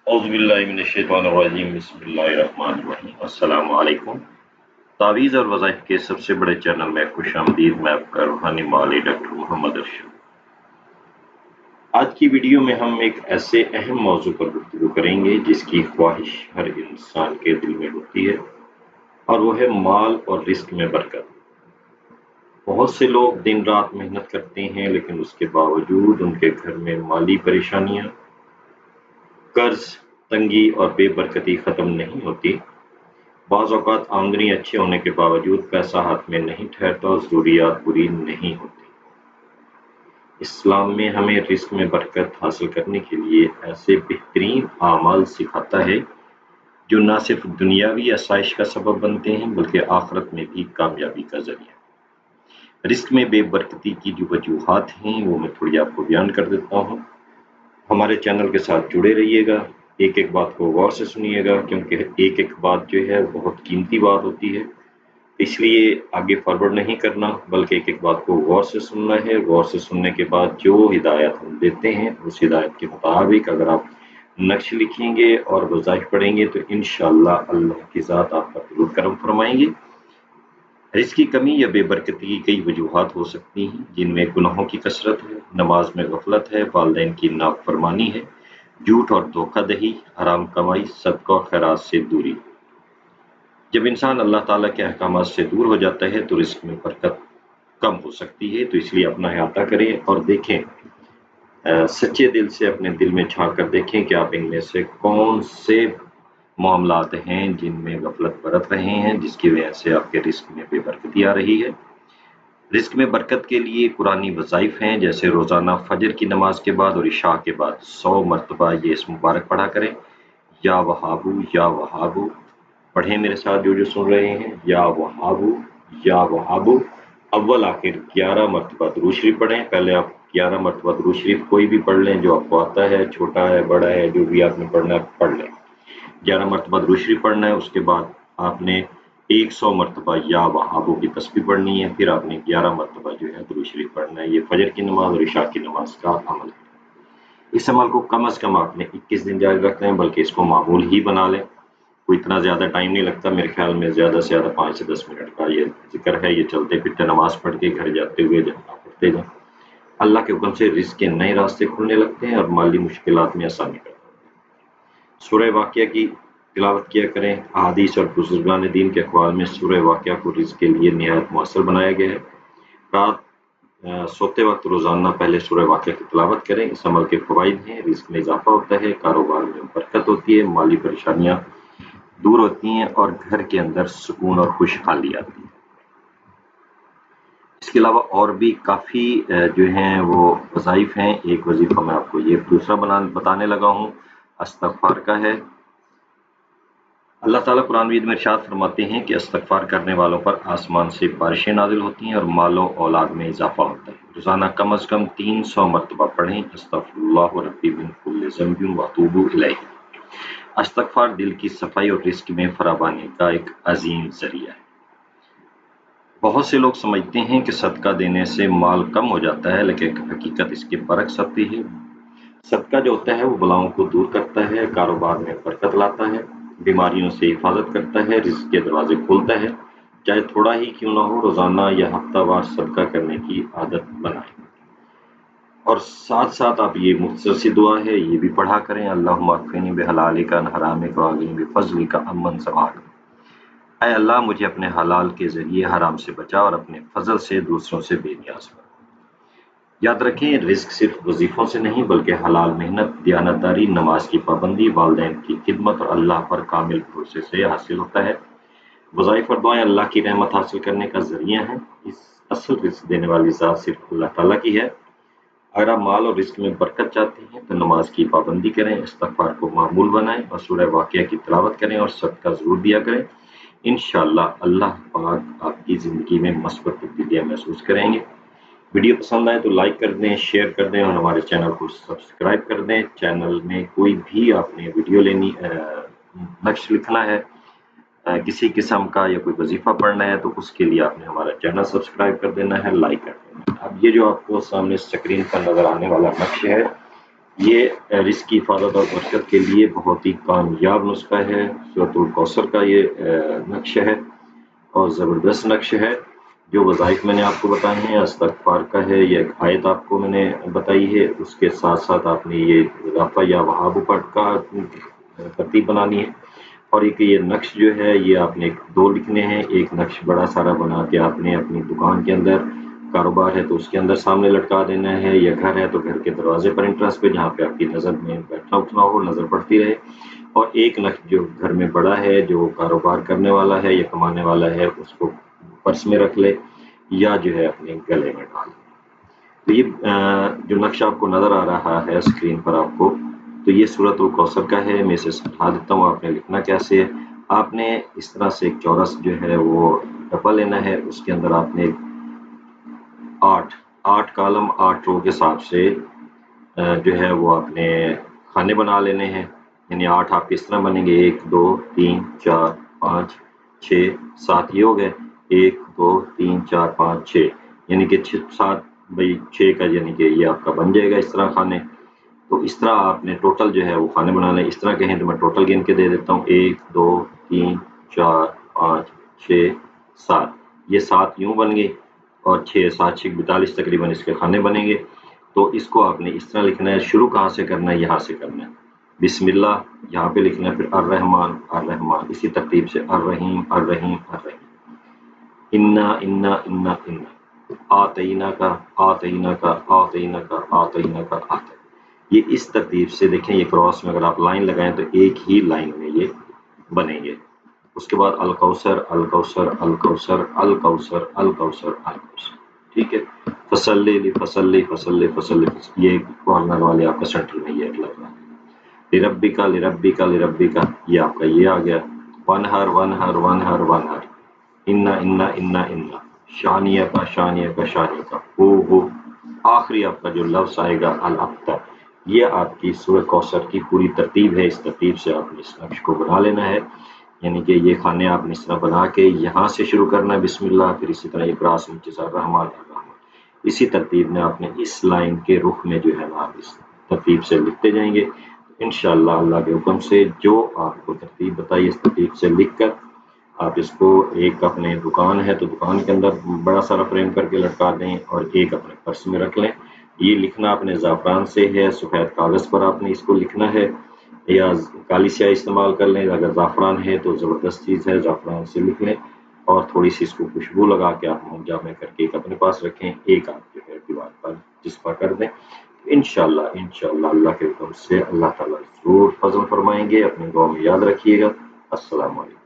اعوذ باللہ من الشیطان الرجیم بسم اللہ الرحمن الرحیم السلام علیکم۔ تعویذ اور وظائف کے سب سے بڑے چینل میں خوش آمدید۔ میں آپ کا روحانی مالی ڈاکٹر محمد ارشد۔ آج کی ویڈیو میں ہم ایک ایسے اہم موضوع پر گفتگو کریں گے جس کی خواہش ہر انسان کے دل میں ہوتی ہے، اور وہ ہے مال اور رزق میں برکت۔ بہت سے لوگ دن رات محنت کرتے ہیں، لیکن اس کے باوجود ان کے گھر میں مالی پریشانیاں، قرض، تنگی اور بے برکتی ختم نہیں ہوتی۔ بعض اوقات آمدنی اچھے ہونے کے باوجود پیسہ ہاتھ میں نہیں ٹھہرتا اور ضروریات پوری نہیں ہوتی۔ اسلام میں ہمیں رزق میں برکت حاصل کرنے کے لیے ایسے بہترین اعمال سکھاتا ہے جو نہ صرف دنیاوی آسائش کا سبب بنتے ہیں بلکہ آخرت میں بھی کامیابی کا ذریعہ۔ رزق میں بے برکتی کی جو وجوہات ہیں وہ میں تھوڑی آپ کو بیان کر دیتا ہوں۔ ہمارے چینل کے ساتھ جڑے رہیے گا، ایک ایک بات کو غور سے سنیے گا، کیونکہ ایک ایک بات جو ہے بہت قیمتی بات ہوتی ہے، اس لیے آگے فارورڈ نہیں کرنا بلکہ ایک ایک بات کو غور سے سننا ہے۔ غور سے سننے کے بعد جو ہدایت ہم دیتے ہیں اس ہدایت کے مطابق اگر آپ نقش لکھیں گے اور وظائف پڑھیں گے تو انشاءاللہ اللہ کی ذات آپ پر ضرور کرم فرمائیں گے۔ رزق کی کمی یا بے برکتی کی کئی وجوہات ہو سکتی ہیں، جن میں گناہوں کی کثرت ہے، نماز میں غفلت ہے، والدین کی نافرمانی ہے، جھوٹ اور دھوکہ دہی، حرام کمائی، صدقہ و خیرات سے دوری۔ جب انسان اللہ تعالیٰ کے احکامات سے دور ہو جاتا ہے تو رزق میں برکت کم ہو سکتی ہے، تو اس لیے اپنا احاطہ کریں اور دیکھیں، سچے دل سے اپنے دل میں جھانک کر دیکھیں کہ آپ ان میں سے کون سے معاملات ہیں جن میں غفلت برت رہے ہیں، جس کی وجہ سے آپ کے رزق میں بے برکتی آ رہی ہے۔ رزق میں برکت کے لیے قرآنی وظائف ہیں، جیسے روزانہ فجر کی نماز کے بعد اور عشاء کے بعد 100 مرتبہ یہ اسم مبارک پڑھا کریں۔ یا وہابو یا وہابو، پڑھیں میرے ساتھ جو سن رہے ہیں، یا وہابو یا وہابو۔ اول آخر 11 مرتبہ درود شریف پڑھیں۔ پہلے آپ 11 مرتبہ درود شریف کوئی بھی پڑھ لیں جو آپ کو آتا ہے، چھوٹا ہے بڑا ہے، جو بھی آپ نے پڑھنا ہے پڑھ لیں۔ 11 مرتبہ درود شریف پڑھنا ہے، اس کے بعد آپ نے 100 مرتبہ یا وہابو کی تسبیح پڑھنی ہے، پھر آپ نے 11 مرتبہ جو ہے درود شریف پڑھنا ہے۔ یہ فجر کی نماز اور عشاء کی نماز کا عمل ہے۔ اس عمل کو کم از کم آپ نے 21 دن جاری رکھنا ہے، بلکہ اس کو معمول ہی بنا لیں۔ کوئی اتنا زیادہ ٹائم نہیں لگتا، میرے خیال میں زیادہ سے زیادہ 5 سے 10 منٹ کا یہ ذکر ہے۔ یہ چلتے پھرتے نماز پڑھ کے گھر جاتے ہوئے پڑھتے جائیں، اللہ کے حکم سے رزق کے نئے راستے کھلنے لگتے ہیں اور مالی مشکلات میں آسانی کرتے ہیں۔ سورہ واقعہ کی تلاوت کیا کریں۔ احادیث اور بزرگان دین کے اقوال میں سورہ واقعہ کو رزق کے لیے نہایت مؤثر بنایا گیا ہے۔ رات سوتے وقت روزانہ پہلے سورہ واقعہ کی تلاوت کریں۔ اس عمل کے فوائد ہیں: رزق میں اضافہ ہوتا ہے، کاروبار میں برکت ہوتی ہے، مالی پریشانیاں دور ہوتی ہیں اور گھر کے اندر سکون اور خوشحالی آتی ہے۔ اس کے علاوہ اور بھی کافی جو ہیں وہ وظائف ہیں۔ ایک وظیفہ میں آپ کو یہ دوسرا بتانے لگا ہوں، استغفار کا ہے۔ اللہ تعالیٰ قرآن مجید میں ارشاد فرماتے ہیں کہ استغفار کرنے والوں پر آسمان سے بارشیں نازل ہوتی ہیں اور مال و اولاد میں اضافہ ہوتا ہے۔ روزانہ کم از کم 300 مرتبہ پڑھیں، استغفر اللہ ربی من کل ذنب واتوب الیہ۔ استغفار دل کی صفائی اور رزق میں فراوانی کا ایک عظیم ذریعہ ہے۔ بہت سے لوگ سمجھتے ہیں کہ صدقہ دینے سے مال کم ہو جاتا ہے، لیکن حقیقت اس کے برعکس ہوتی ہے۔ صدقہ جو ہوتا ہے وہ بلاؤں کو دور کرتا ہے، کاروبار میں برکت لاتا ہے، بیماریوں سے حفاظت کرتا ہے، رزق کے دروازے کھولتا ہے۔ چاہے تھوڑا ہی کیوں نہ ہو، روزانہ یا ہفتہ وار صدقہ کرنے کی عادت بنائیں، اور ساتھ ساتھ آپ یہ مختصر سی دعا ہے یہ بھی پڑھا کریں: اللہم اکفنی بحلالک عن حرامک واغننی بفضلک عمن سواک۔ اے اللہ مجھے اپنے حلال کے ذریعے حرام سے بچا اور اپنے فضل سے دوسروں سے بے نیاز کر۔ یاد رکھیں، رزق صرف وظیفوں سے نہیں بلکہ حلال محنت، دیانتداری، نماز کی پابندی، والدین کی خدمت اور اللہ پر کامل بھروسے سے حاصل ہوتا ہے۔ وظائف اور دعائیں اللہ کی رحمت حاصل کرنے کا ذریعہ ہیں۔ اس اصل رزق دینے والی ذات صرف اللہ تعالیٰ کی ہے۔ اگر آپ مال اور رزق میں برکت چاہتے ہیں تو نماز کی پابندی کریں، استغفار کو معمول بنائیں اور سورہ واقعہ کی تلاوت کریں اور صدقہ ضرور دیا کریں۔ انشاءاللہ اللہ پاک آپ کی زندگی میں مثبت تبدیلیاں محسوس کریں گے۔ ویڈیو پسند آئے تو لائک کر دیں، شیئر کر دیں اور ہمارے چینل کو سبسکرائب کر دیں۔ چینل میں کوئی بھی آپ نے ویڈیو لینی، نقش لکھنا ہے کسی قسم کا یا کوئی وظیفہ پڑھنا ہے تو اس کے لیے آپ نے ہمارا چینل سبسکرائب کر دینا ہے، لائک کر دینا ہے۔ اب یہ جو آپ کو سامنے اسکرین پر نظر آنے والا نقش ہے، یہ رزق کی حفاظت اور برکت کے لیے بہت ہی کامیاب نسخہ ہے۔ سورۃ الکوثر کا یہ نقش ہے اور زبردست نقش ہے۔ جو وظائف میں نے آپ کو بتائے ہیں، استغفار کا ہے، یہ ایک آیت آپ کو میں نے بتائی ہے، اس کے ساتھ ساتھ آپ نے یہ اضافہ یا وہاب پڑھ کا ترتیب بنانی ہے، اور یہ نقش جو ہے یہ آپ نے دو لکھنے ہیں۔ ایک نقش بڑا سارا بنا کے آپ نے اپنی دکان کے اندر، کاروبار ہے تو اس کے اندر سامنے لٹکا دینا ہے، یا گھر ہے تو گھر کے دروازے پر انٹرسٹ پہ، جہاں پہ آپ کی نظر میں بیٹھنا اٹھنا ہو، نظر پڑتی رہے۔ اور ایک نقش جو گھر میں بڑا ہے، جو کاروبار کرنے والا ہے یا کمانے والا ہے، اس کو پرس میں رکھ لے یا جو ہے اپنے گلے میں ڈال لے۔ تو یہ جو نقشہ آپ کو نظر آ رہا ہے اسکرین پر آپ کو، تو یہ سورۃ الکوثر کا ہے۔ میں اسے سمجھا دیتا ہوں آپ نے لکھنا کیسے ہے۔ آپ نے اس طرح سے ایک چورس جو ہے وہ ڈبہ لینا ہے، اس کے اندر آپ نے 8 کالم 8 رو کے حساب سے جو ہے وہ آپ نے کھانے بنا لینے ہیں۔ یعنی 8 آپ کس طرح بنیں گے، 1 2 3 4 5 6 7، یہ ہو گئے 1 2 3 4 5 6، یعنی کہ 7 بائی 6 کا، یعنی کہ یہ آپ کا بن جائے گا اس طرح کھانے۔ تو اس طرح آپ نے ٹوٹل جو ہے وہ کھانے بنا لیں۔ اس طرح کہیں تو میں ٹوٹل گن کے دے دیتا ہوں، 1 2 3 4 5 6 7، یہ 7 یوں بن گئی، اور 6 7 6 42 تقریباً اس کے کھانے بنیں گے۔ تو اس کو آپ نے اس طرح لکھنا ہے، شروع کہاں سے کرنا ہے، یہاں سے کرنا ہے، بسم اللہ یہاں پہ لکھنا ہے، پھر الرحمن الرحمن اسی ترتیب سے، الرحیم الرحیم الرحیم، انا انا انا انا، آتینا کا آتینا کا آتینا کا آتینا کا آتینا، یہ اس ترتیب سے دیکھیں۔ یہ کراس میں اگر آپ لائن لگائیں تو ایک ہی لائن میں یہ بنیں گے۔ اس کے بعد الکوثر الکوثر الکوثر الکوثر الکوثر الکوثر، ٹھیک ہے۔ فصلی فصلی فصلی فصلی، یہ کارنر والے آپ کا سینٹر میں یہ لگ رہا ہے۔ لربی کا لربی کا لربی کا، یہ آپ کا یہ آ گیا۔ ونہر ونہر ونہر ونہر، انا انا انا انا، شانیہ کا شانیہ کا شانیہ کا، ہو، آخری آپ کا جو لفظ آئے گا الابتر، یہ آپ کی سورہ کوثر کی پوری ترتیب ہے۔ اس ترتیب سے آپ نے اس نقش کو بنا لینا ہے، یعنی کہ یہ کھانے آپ نے اس طرح بنا کے یہاں سے شروع کرنا ہے بسم اللہ، پھر اسی طرح اقراء نیچے سے الرحمن الرحمن، اسی ترتیب میں آپ نے اس لائن کے رخ میں جو ہے نا آپ اس ترتیب سے لکھتے جائیں گے۔ انشاءاللہ اللہ کے حکم سے جو آپ کو ترتیب بتائی، اس ترتیب سے لکھ کر آپ اس کو ایک اپنے دکان ہے تو دکان کے اندر بڑا سارا فریم کر کے لٹکا دیں، اور ایک اپنے پرس میں رکھ لیں۔ یہ لکھنا اپنے زعفران سے ہے، سفید کاغذ پر آپ نے اس کو لکھنا ہے، یا کالی سیاہی استعمال کر لیں، اگر زعفران ہے تو زبردست چیز ہے، زعفران سے لکھ لیں، اور تھوڑی سی اس کو خوشبو لگا کے آپ جامع کر کے ایک اپنے پاس رکھیں، ایک آپ جو ہے دیوار پر چسپا کر دیں۔ انشاءاللہ اللہ کے حکم سے اللہ تعالیٰ ضرور فضل فرمائیں گے۔ اپنے دعا میں یاد رکھیے گا۔ السلام علیکم۔